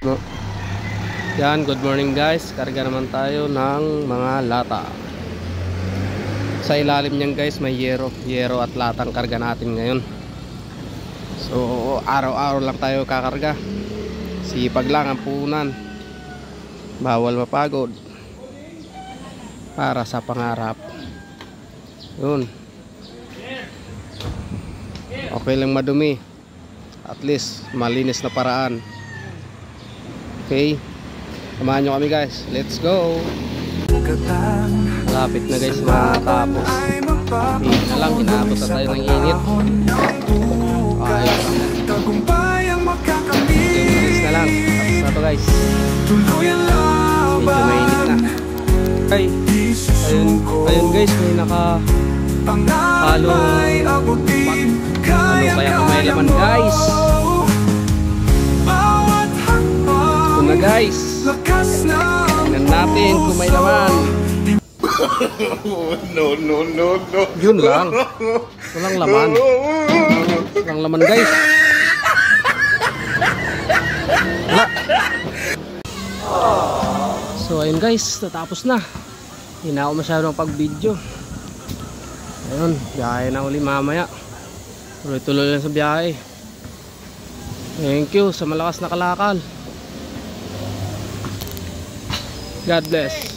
No. Yan, good morning guys. Karga naman tayo ng mga lata. Sa ilalim niyan guys may yero at latang karga natin ngayon. So araw-araw lang tayo kakarga. Sipag lang ang punan. Bawal mapagod. Para sa pangarap. Yun. Okay lang madumi. At least malinis na paraan. Okay, samahan nyo kami guys. Let's go. Malapit na guys matapos. Hindi na lang, inaabot na tayo ng init. Ayos. Bilis na lang. Tapos na to guys. Medyo mainit na. Ay, ayun guys, may halong kaya kamay laman guys. Na guys, tingnan natin kung may laman. No. Yun lang. Walang laman. Walang laman guys. Wala. So ayun guys, natapos na. Hindi na ako masyadong pag-video. Ayun, biyahe na uli mamaya. Tuloy-tuloy lang sa biyahe. Thank you sa malakas na kalakal. God bless.